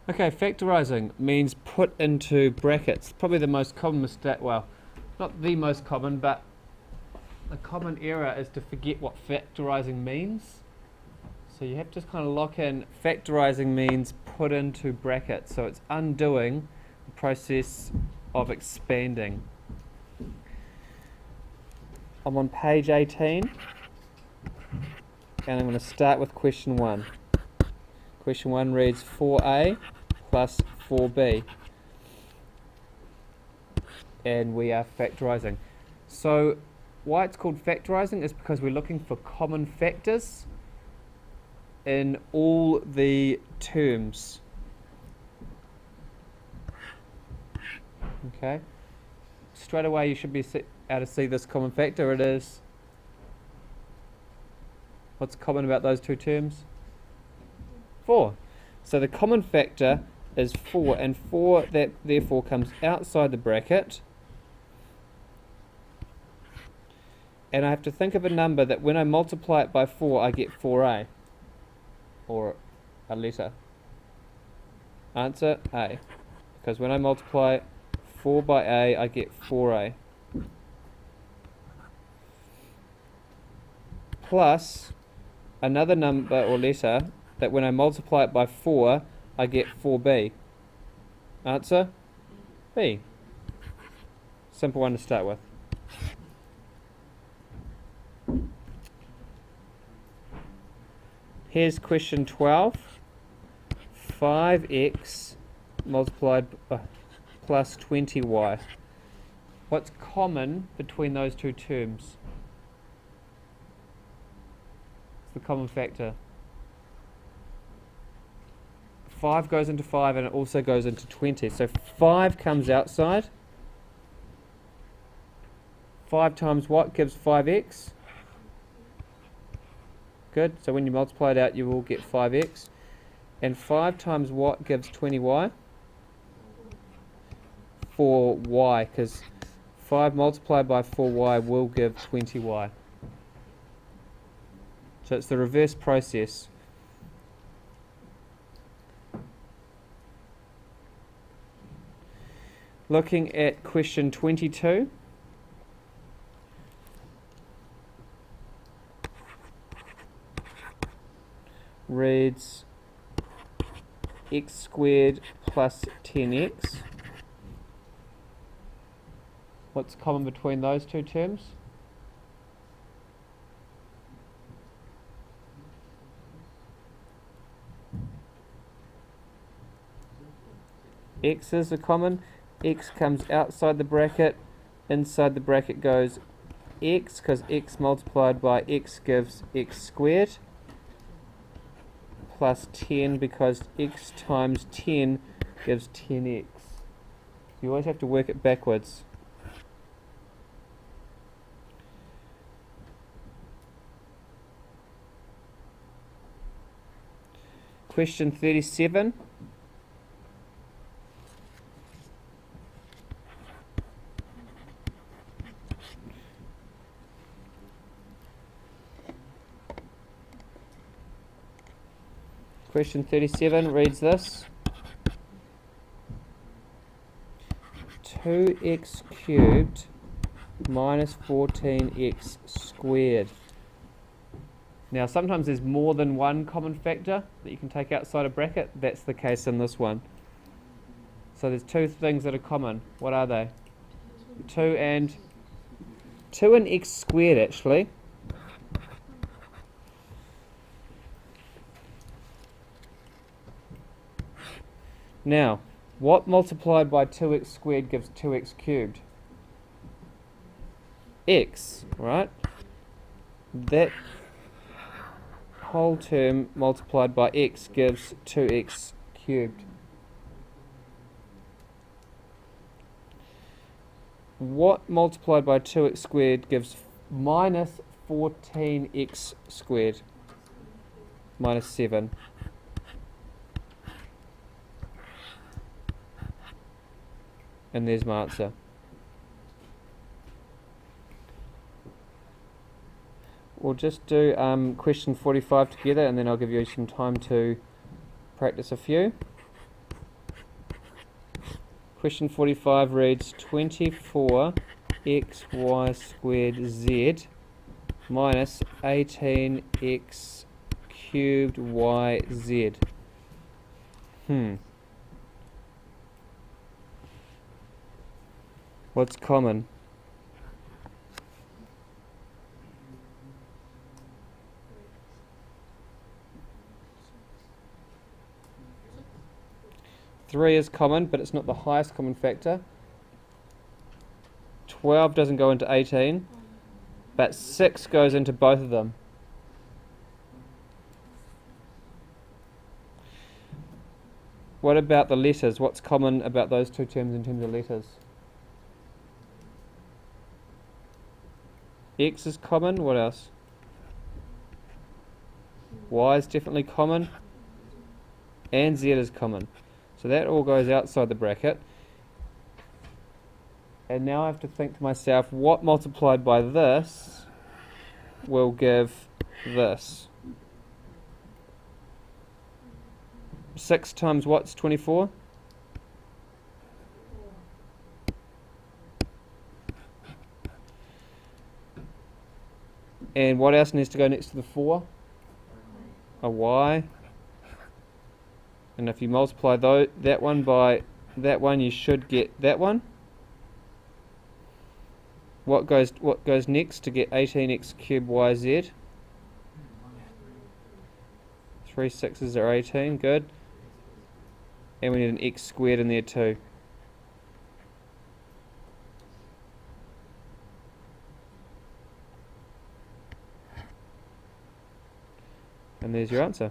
Okay, factorising means put into brackets. Probably the most common mistake, well, not the most common, but a common error is to forget what factorising means. So you have to kind of lock in, factorising means put into brackets. So it's undoing the process of expanding. I'm on page 18, and I'm going to start with question 1. Question 1 reads 4a plus 4b, and we are factorising. So why it's called factorising is because we're looking for common factors in all the terms. Okay, straight away you should be able to see this common factor. It is, what's common about those two terms? 4. So the common factor is 4, and 4 that therefore comes outside the bracket, and I have to think of a number that when I multiply it by 4 I get 4a, or a letter. Answer A, because when I multiply 4 by a I get 4a, plus another number or letter that when I multiply it by 4 I get 4b. Answer B. Simple one to start with. Here's question 12. 5x multiplied plus 20y. What's common between those two terms? It's the common factor. 5 goes into 5 and it also goes into 20. So 5 comes outside. 5 times what gives 5x? Good. So when you multiply it out you will get 5x. And 5 times what gives 20y? 4y, because 5 multiplied by 4y will give 20y. So it's the reverse process. Looking at question 22. Reads x squared plus 10x. What's common between those two terms? X's are common. X comes outside the bracket. Inside the bracket goes x, because x multiplied by x gives x squared, plus 10 because x times 10 gives 10x. You always have to work it backwards. Question 37. Question 37 reads this. 2x cubed minus 14x squared. Now sometimes there's more than one common factor that you can take outside a bracket. That's the case in this one. So there's two things that are common. What are they? 2 and x squared actually. Now, what multiplied by 2x squared gives 2x cubed? X, right? That whole term multiplied by x gives 2x cubed. What multiplied by 2x squared gives minus 14x squared? Minus 7. And there's my answer. We'll just do question 45 together and then I'll give you some time to practice a few. Question 45 reads 24xy squared z minus 18x cubed yz. What's common? Three is common, but it's not the highest common factor. 12 doesn't go into 18, but 6 goes into both of them. What about the letters? What's common about those two terms in terms of letters? X is common. What else? Y is definitely common. And Z is common. So that all goes outside the bracket. And now I have to think to myself, what multiplied by this will give this? 6 times what's 24? And what else needs to go next to the 4? A y. And if you multiply that one by that one, you should get that one. What goes next to get 18x cubed yz? 3 6s are 18, good. And we need an x squared in there too. And there's your answer.